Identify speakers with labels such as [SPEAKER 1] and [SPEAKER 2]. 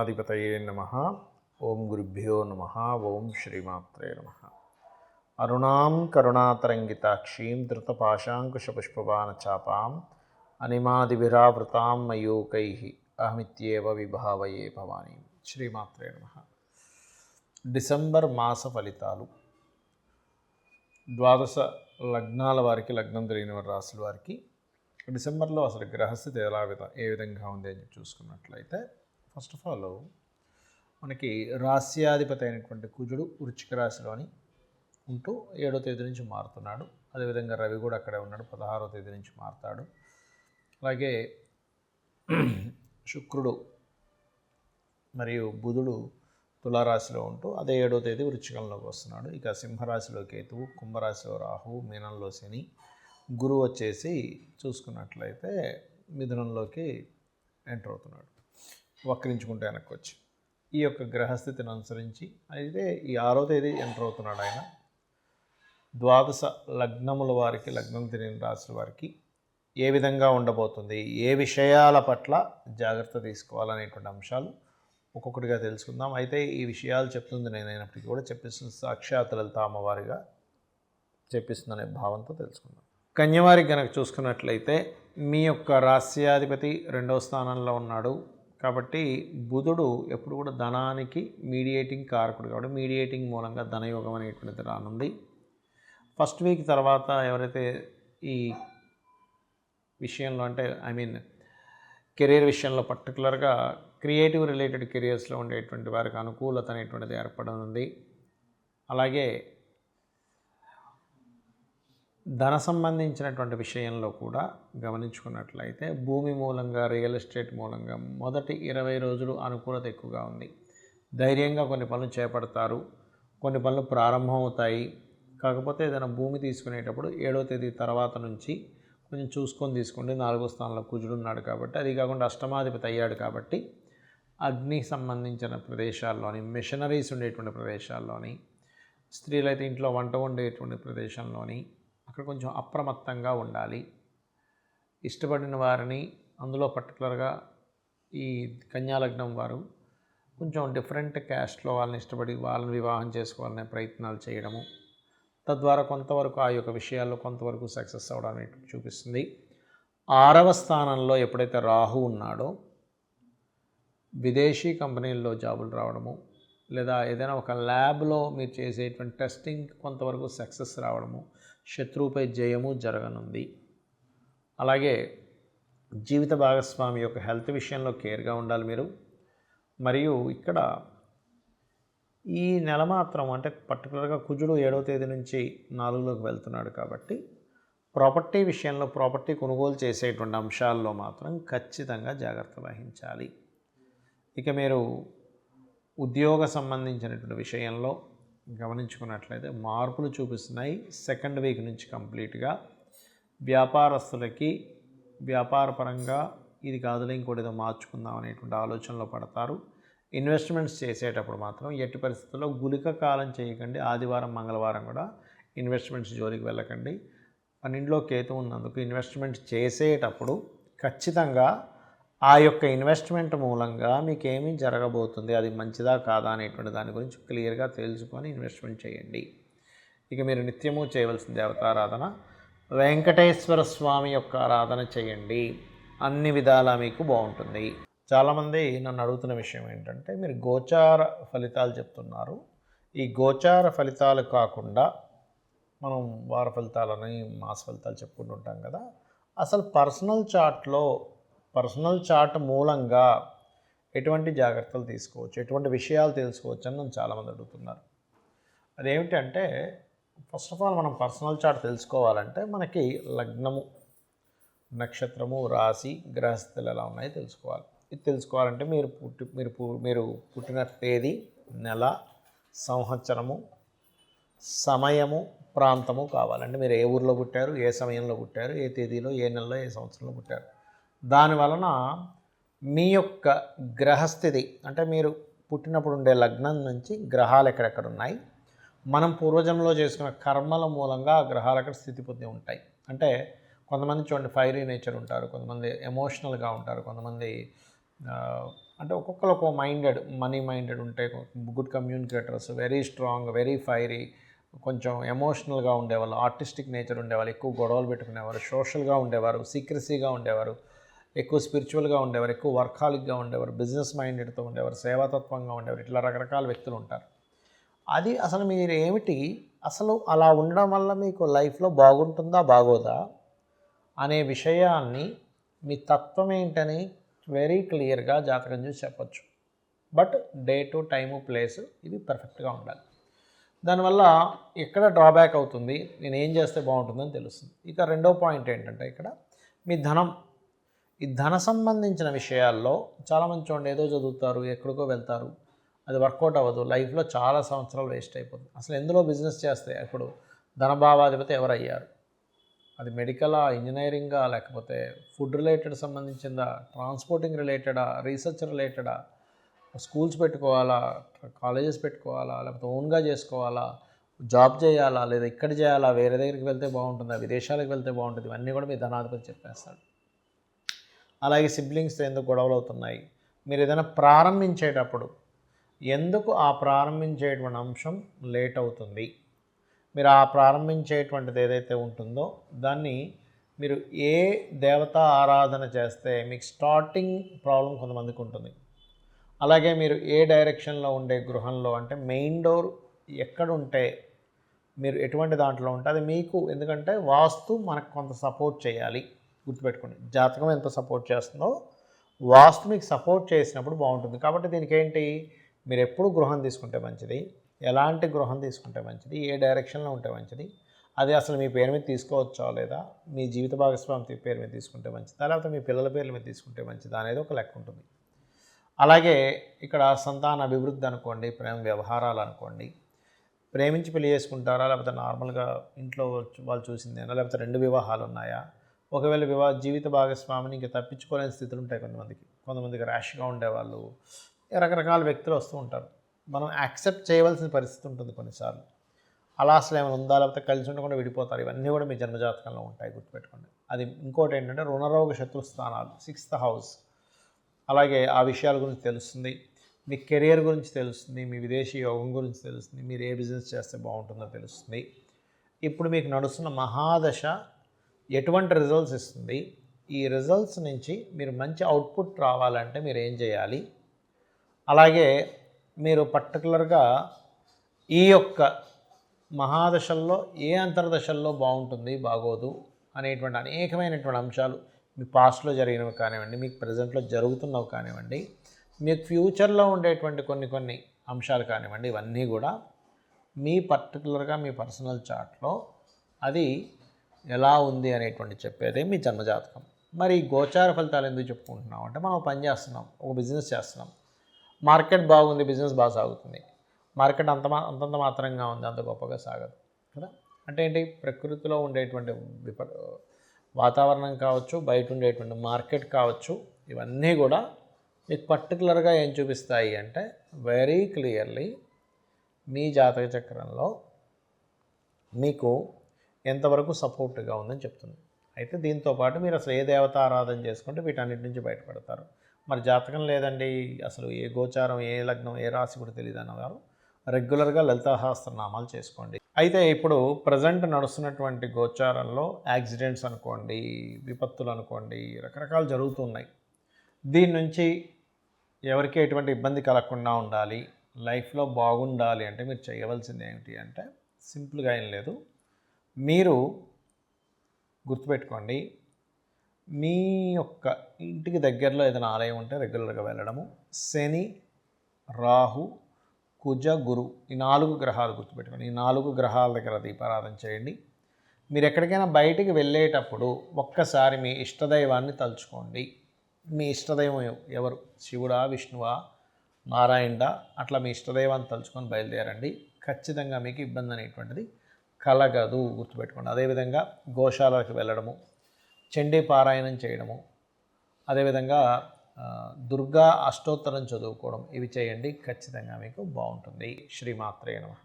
[SPEAKER 1] గణాధిపతయే నమః. ఓం గురుభ్యో నమః. ఓం శ్రీమాత్రే నమః. అరుణాం కరుణాతరంగితాక్షీం ధృతపాశాంకుశపుష్పబాణచాపాం అనిమాదిభిరావృతాం మయూకైః అహమిత్యేవ విభావయే భవానీ. శ్రీమాత్రే నమః. డిసెంబర్ మాస ఫలితాలు. ద్వాదశ లగ్నాల వారికి, లగ్నం తెలియని రాశుల వారికి డిసెంబర్లో అసలు గ్రహస్థితి ఏ విధంగా ఉంది అని చూసుకున్నట్లయితే, ఫస్ట్ ఆఫ్ ఆల్ మనకి రాస్యాధిపతి అయినటువంటి కుజుడు వృశ్చిక రాశిలోని ఉంటూ 7వ తేదీ నుంచి మారుతున్నాడు. అదేవిధంగా రవి కూడా అక్కడే ఉన్నాడు, 16వ తేదీ నుంచి మారుతాడు. అలాగే శుక్రుడు మరియు బుధుడు తులారాశిలో ఉంటూ అదే 7వ తేదీ వృశ్చికంలోకి వస్తున్నాడు. ఇక సింహరాశిలో కేతువు, కుంభరాశిలో రాహువు, మీనంలో శని, గురువు వచ్చేసి చూసుకున్నట్లయితే మిథునంలోకి ఎంటర్ అవుతున్నాడు, వక్రించుకుంటే వెనక్కి వచ్చి. ఈ యొక్క గ్రహస్థితిని అనుసరించి అయితే ఈ 6వ తేదీ ఎంటర్ అవుతున్నాడు ఆయన. ద్వాదశ లగ్నముల వారికి, లగ్నం తెలియని రాశుల వారికి ఏ విధంగా ఉండబోతుంది, ఏ విషయాల పట్ల జాగ్రత్త తీసుకోవాలనేటువంటి అంశాలు ఒక్కొక్కటిగా తెలుసుకుందాం. అయితే ఈ విషయాలు చెప్తుంది నేనైనప్పటికీ కూడా చెప్పిస్తుంది సాక్షాత్ లలిత అమ్మవారిగా చెప్పిస్తుందనే భావంతో తెలుసుకుందాం. కన్యవారికి కనుక చూసుకున్నట్లయితే మీ యొక్క రాస్యాధిపతి 2వ స్థానంలో ఉన్నాడు. కాబట్టి బుధుడు ఎప్పుడు కూడా ధనానికి మీడియేటింగ్ కారకుడు, కాబట్టి మీడియేటింగ్ మూలంగా ధనయోగం అనేటువంటిది రానుంది. ఫస్ట్ వీక్ తర్వాత ఎవరైతే ఈ విషయంలో అంటే కెరీర్ విషయంలో పర్టికులర్గా క్రియేటివ్ రిలేటెడ్ కెరియర్స్లో ఉండేటువంటి వారికి అనుకూలత అనేటువంటిది ఏర్పడనుంది. అలాగే ధన సంబంధించినటువంటి విషయంలో కూడా గమనించుకున్నట్లయితే భూమి మూలంగా, రియల్ ఎస్టేట్ మూలంగా మొదటి 20 రోజులు అనుకూలత ఎక్కువగా ఉంది. ధైర్యంగా కొన్ని పనులు చేపడతారు, కొన్ని పనులు ప్రారంభమవుతాయి. కాకపోతే ఏదైనా భూమి తీసుకునేటప్పుడు 7వ తేదీ తర్వాత నుంచి కొంచెం చూసుకొని తీసుకోండి. 4వ స్థానంలో కుజుడు ఉన్నాడు కాబట్టి, అది కాకుండా అష్టమాధిపతి అయ్యాడు కాబట్టి అగ్ని సంబంధించిన ప్రదేశాల్లోని, మిషనరీస్ ఉండేటువంటి ప్రదేశాల్లోని, స్త్రీలైతే ఇంట్లో వంట వండేటువంటి ప్రదేశంలోని అక్కడ కొంచెం అప్రమత్తంగా ఉండాలి. ఇష్టపడిన వారిని, అందులో పర్టికులర్గా ఈ కన్యాలగ్నం వారు కొంచెం డిఫరెంట్ క్యాస్ట్లో వాళ్ళని ఇష్టపడి వాళ్ళని వివాహం చేసుకోవాలనే ప్రయత్నాలు చేయడము, తద్వారా కొంతవరకు ఆ యొక్క విషయాల్లో కొంతవరకు సక్సెస్ అవ్వడానికి చూపిస్తుంది. 6వ స్థానంలో ఎప్పుడైతే రాహు ఉన్నాడో విదేశీ కంపెనీల్లో జాబులు రావడము, లేదా ఏదైనా ఒక ల్యాబ్లో మీరు చేసేటువంటి టెస్టింగ్ కొంతవరకు సక్సెస్ రావడము, శత్రువుపై జయము జరగనుంది. అలాగే జీవిత భాగస్వామి యొక్క హెల్త్ విషయంలో కేర్గా ఉండాలి మీరు. మరియు ఇక్కడ ఈ నెల మాత్రం అంటే పర్టికులర్గా కుజుడు 7వ తేదీ నుంచి 4లోకి వెళ్తున్నాడు కాబట్టి ప్రాపర్టీ విషయంలో, ప్రాపర్టీ కొనుగోలు చేసేటువంటి అంశాల్లో మాత్రం ఖచ్చితంగా జాగ్రత్త వహించాలి. ఇక మీరు ఉద్యోగ సంబంధించినటువంటి విషయంలో గమనించుకున్నట్లయితే మార్పులు చూపిస్తున్నాయి. 2nd వీక్ నుంచి కంప్లీట్గా వ్యాపారస్తులకి వ్యాపారపరంగా ఇది కాదులే ఇంకోటి ఏదో మార్చుకుందాం అనేటువంటి ఆలోచనలో పడతారు. ఇన్వెస్ట్మెంట్స్ చేసేటప్పుడు మాత్రం ఎట్టి పరిస్థితుల్లో గుళిక కాలం చేయకండి. ఆదివారం, మంగళవారం కూడా ఇన్వెస్ట్మెంట్స్ జోలికి వెళ్ళకండి. 12లో కేతు ఉన్నందుకు ఇన్వెస్ట్మెంట్ చేసేటప్పుడు ఖచ్చితంగా ఆ యొక్క ఇన్వెస్ట్మెంట్ మూలంగా మీకేమీ జరగబోతుంది, అది మంచిదా కాదా అనేటువంటి దాని గురించి క్లియర్గా తెలుసుకొని ఇన్వెస్ట్మెంట్ చేయండి. ఇక మీరు నిత్యము చేయవలసిన దేవతారాధన వెంకటేశ్వర స్వామి యొక్క ఆరాధన చేయండి. అన్ని విధాలా మీకు బాగుంటుంది. చాలామంది నన్ను అడుగుతున్న విషయం ఏంటంటే, మీరు గోచార ఫలితాలు చెప్తున్నారు, ఈ గోచార ఫలితాలు కాకుండా మనం వార ఫలితాలని, మాస ఫలితాలు చెప్పుకుంటుంటాం కదా, అసలు పర్సనల్ చార్ట్ మూలంగా ఎటువంటి జాగ్రత్తలు తీసుకోవచ్చు, ఎటువంటి విషయాలు తెలుసుకోవచ్చు అని నన్ను చాలామంది అడుగుతున్నారు. అదేమిటంటే, ఫస్ట్ ఆఫ్ ఆల్ మనం పర్సనల్ చార్ట్ తెలుసుకోవాలంటే మనకి లగ్నము, నక్షత్రము, రాశి, గ్రహస్థితులు ఎలా ఉన్నాయో తెలుసుకోవాలి. ఇది తెలుసుకోవాలంటే మీరు పుట్టిన తేదీ, నెల, సంవత్సరము, సమయము, ప్రాంతము కావాలంటే మీరు ఏ ఊరిలో పుట్టారు, ఏ సమయంలో పుట్టారు, ఏ తేదీలో, ఏ నెలలో, ఏ సంవత్సరంలో పుట్టారు. దానివలన మీ యొక్క గ్రహస్థితి అంటే మీరు పుట్టినప్పుడు ఉండే లగ్నం నుంచి గ్రహాలు ఎక్కడెక్కడ ఉన్నాయి, మనం పూర్వజంలో చేసుకున్న కర్మల మూలంగా ఆ గ్రహాలు అక్కడ స్థితి పొంది ఉంటాయి. అంటే కొంతమంది చూడండి ఫైరీ నేచర్ ఉంటారు, కొంతమంది ఎమోషనల్గా ఉంటారు, కొంతమంది అంటే ఒక్కొక్కరు ఒక్కో మైండెడ్, మనీ మైండెడ్ ఉంటే good communicators, very strong, very fiery, కొంచెం ఎమోషనల్గా ఉండేవాళ్ళు, ఆర్టిస్టిక్ నేచర్ ఉండేవాళ్ళు, ఎక్కువ గొడవలు పెట్టుకునేవారు, సోషల్గా ఉండేవారు, సీక్రసీగా ఉండేవారు, ఎక్కువ స్పిరిచువల్గా ఉండేవారు, ఎక్కువ వర్కాలిక్గా ఉండేవారు, బిజినెస్ మైండెడ్తో ఉండేవారు, సేవాతత్వంగా ఉండేవారు, ఇట్లా రకరకాల వ్యక్తులు ఉంటారు. అది అసలు మీరు ఏమిటి, అసలు అలా ఉండడం వల్ల మీకు లైఫ్లో బాగుంటుందా బాగోదా అనే విషయాన్ని మీ తత్వం ఏంటని వెరీ క్లియర్గా జాతకం చూసి చెప్పచ్చు. బట్ డేటు, టైము, ప్లేసు ఇవి పర్ఫెక్ట్గా ఉండాలి. దానివల్ల ఎక్కడ డ్రాబ్యాక్ అవుతుంది, నేను ఏం చేస్తే బాగుంటుందని తెలుస్తుంది. ఇక రెండో పాయింట్ ఏంటంటే ఇక్కడ మీ ధనం, ఈ ధన సంబంధించిన విషయాల్లో చాలామంది చూడండి ఏదో చదువుతారు, ఎక్కడికో వెళ్తారు, అది వర్కౌట్ అవ్వదు, లైఫ్లో చాలా సంవత్సరాలు వేస్ట్ అయిపోతుంది. అసలు ఎందులో బిజినెస్ చేస్తే ఇప్పుడు ధనభావాధిపతి ఎవరయ్యారు, అది మెడికలా, ఇంజనీరింగా, లేకపోతే ఫుడ్ రిలేటెడ్ సంబంధించిందా, ట్రాన్స్పోర్టింగ్ రిలేటెడా, రీసెర్చ్ రిలేటెడా, స్కూల్స్ పెట్టుకోవాలా, కాలేజెస్ పెట్టుకోవాలా, లేకపోతే ఓన్గా చేసుకోవాలా, జాబ్ చేయాలా, లేదా ఇక్కడ చేయాలా, వేరే దగ్గరికి వెళ్తే బాగుంటుందా, విదేశాలకు వెళ్తే బాగుంటుంది, ఇవన్నీ కూడా మీ ధనాధిపతి చెప్పేస్తాడు. అలాగే సిబ్లింగ్స్తో ఎందుకు గొడవలు అవుతున్నాయి, మీరు ఏదైనా ప్రారంభించేటప్పుడు ఎందుకు ఆ ప్రారంభించేటువంటి అంశం లేట్ అవుతుంది, మీరు ఆ ప్రారంభించేటువంటిది ఏదైతే ఉంటుందో దాన్ని మీరు ఏ దేవతా ఆరాధన చేస్తే మీకు స్టార్టింగ్ ప్రాబ్లం కొంతమందికి ఉంటుంది. అలాగే మీరు ఏ డైరెక్షన్లో ఉండే గృహంలో, అంటే మెయిన్ డోర్ ఎక్కడుంటే, మీరు ఎటువంటి దాంట్లో ఉంటే అది మీకు, ఎందుకంటే వాస్తు మనకు కొంత సపోర్ట్ చేయాలి. గుర్తుపెట్టుకోండి, జాతకం ఎంత సపోర్ట్ చేస్తుందో వాస్తు మీకు సపోర్ట్ చేసినప్పుడు బాగుంటుంది. కాబట్టి దీనికి ఏంటి, మీరు ఎప్పుడు గృహం తీసుకుంటే మంచిది, ఎలాంటి గృహం తీసుకుంటే మంచిది, ఏ డైరెక్షన్లో ఉంటే మంచిది, అది అసలు మీ పేరు మీద తీసుకోవచ్చా లేదా, మీ జీవిత భాగస్వామి పేరు మీద తీసుకుంటే మంచిదా, లేకపోతే మీ పిల్లల పేర్ల మీద తీసుకుంటే మంచిదా అనేది ఒక లెక్క ఉంటుంది. అలాగే ఇక్కడ సంతాన అభివృద్ధి అనుకోండి, ప్రేమ వ్యవహారాలు అనుకోండి, ప్రేమించి పెళ్లి చేసుకుంటారా, లేకపోతే నార్మల్గా ఇంట్లో వాళ్ళు చూసిందేనా, లేకపోతే 2 వివాహాలు ఉన్నాయా, ఒకవేళ జీవిత భాగస్వామిని ఇంకా తప్పించుకోలేని స్థితులు ఉంటాయి కొంతమందికి ర్యాష్గా ఉండేవాళ్ళు, రకరకాల వ్యక్తులు వస్తూ ఉంటారు. మనం యాక్సెప్ట్ చేయవలసిన పరిస్థితి ఉంటుంది కొన్నిసార్లు. అలా అసలు ఏమైనా ఉందా, లేకపోతే కలిసి ఉండకుండా విడిపోతారు, ఇవన్నీ కూడా మీ జన్మజాతకంలో ఉంటాయి, గుర్తుపెట్టుకోండి. అది ఇంకోటి ఏంటంటే రుణరోగ శత్రుస్థానాలు, 6th హౌస్, అలాగే ఆ విషయాల గురించి తెలుస్తుంది, మీ కెరియర్ గురించి తెలుస్తుంది, మీ విదేశీ యోగం గురించి తెలుస్తుంది, మీరు ఏ బిజినెస్ చేస్తే బాగుంటుందో తెలుస్తుంది. ఇప్పుడు మీకు నడుస్తున్న మహాదశ ఎటువంటి రిజల్ట్స్ ఇస్తుంది, ఈ రిజల్ట్స్ నుంచి మీరు మంచి అవుట్పుట్ రావాలంటే మీరు ఏం చేయాలి, అలాగే మీరు పర్టికులర్గా ఈ యొక్క మహాదశల్లో ఏ అంతర్దశల్లో బాగుంటుంది బాగోదు అనేటువంటి అనేకమైనటువంటి అంశాలు, మీ పాస్ట్లో జరిగినవి కానివ్వండి, మీకు ప్రజెంట్లో జరుగుతున్నవి కానివ్వండి, మీకు ఫ్యూచర్లో ఉండేటువంటి కొన్ని అంశాలు కానివ్వండి, ఇవన్నీ కూడా మీ పర్టికులర్గా మీ పర్సనల్ చార్ట్లో అది ఎలా ఉంది అనేటువంటి చెప్పేదే మీ జన్మజాతకం. మరి గోచార ఫలితాలు ఎందుకు చెప్పుకుంటున్నాం అంటే, మనం పని చేస్తున్నాం, ఒక బిజినెస్ చేస్తున్నాం, మార్కెట్ బాగుంది, బిజినెస్ బాగా సాగుతుంది, మార్కెట్ అంతంత మాత్రంగా ఉంది, అంత గొప్పగా సాగదు కదా. అంటే ఏంటి, ప్రకృతిలో ఉండేటువంటి వాతావరణం కావచ్చు, బయట ఉండేటువంటి మార్కెట్ కావచ్చు, ఇవన్నీ కూడా మీకు పర్టికులర్గా ఏం చూపిస్తాయి అంటే వెరీ క్లియర్లీ మీ జాతక చక్రంలో మీకు ఎంతవరకు సపోర్ట్గా ఉందని చెప్తుంది. అయితే దీంతోపాటు మీరు అసలు ఏ దేవత ఆరాధన చేసుకుంటే వీటన్నిటి నుంచి బయటపడతారు. మరి జాతకం లేదండి, అసలు ఏ గోచారం, ఏ లగ్నం, ఏ రాశి కూడా తెలియదు అన్నవారు రెగ్యులర్గా లలితాసహస్రనామాలు చేసుకోండి. అయితే ఇప్పుడు ప్రజెంట్ నడుస్తున్నటువంటి గోచారంలో యాక్సిడెంట్స్ అనుకోండి, విపత్తులు అనుకోండి, రకరకాలు జరుగుతున్నాయి. దీని నుంచి ఎవరికి ఎటువంటి ఇబ్బంది కలగకుండా ఉండాలి, లైఫ్లో బాగుండాలి అంటే మీరు చేయవలసింది ఏమిటి అంటే సింపుల్గా ఏం లేదు. మీరు గుర్తుపెట్టుకోండి, మీ యొక్క ఇంటికి దగ్గరలో ఏదైనా ఆలయం ఉంటే రెగ్యులర్గా వెళ్ళడము, శని, రాహు, కుజ, గురు, ఈ 4 గ్రహాలు గుర్తుపెట్టుకోండి, ఈ 4 గ్రహాల దగ్గర దీపారాధన చేయండి. మీరు ఎక్కడికైనా బయటికి వెళ్ళేటప్పుడు ఒక్కసారి మీ ఇష్టదైవాన్ని తలుచుకోండి. మీ ఇష్టదైవం ఎవరు, శివుడా, విష్ణువా, నారాయణుడా, అట్లా మీ ఇష్టదైవాన్ని తలుచుకొని బయలుదేరండి. ఖచ్చితంగా మీకు ఇబ్బంది అనేటువంటిది కలగదు, గుర్తుపెట్టుకోండి. అదేవిధంగా గోశాలకు వెళ్ళడము, చండీ పారాయణం చేయడము, అదేవిధంగా దుర్గా అష్టోత్తరం చదువుకోవడం, ఇవి చేయండి, ఖచ్చితంగా మీకు బాగుంటుంది. శ్రీమాత్రే నమః.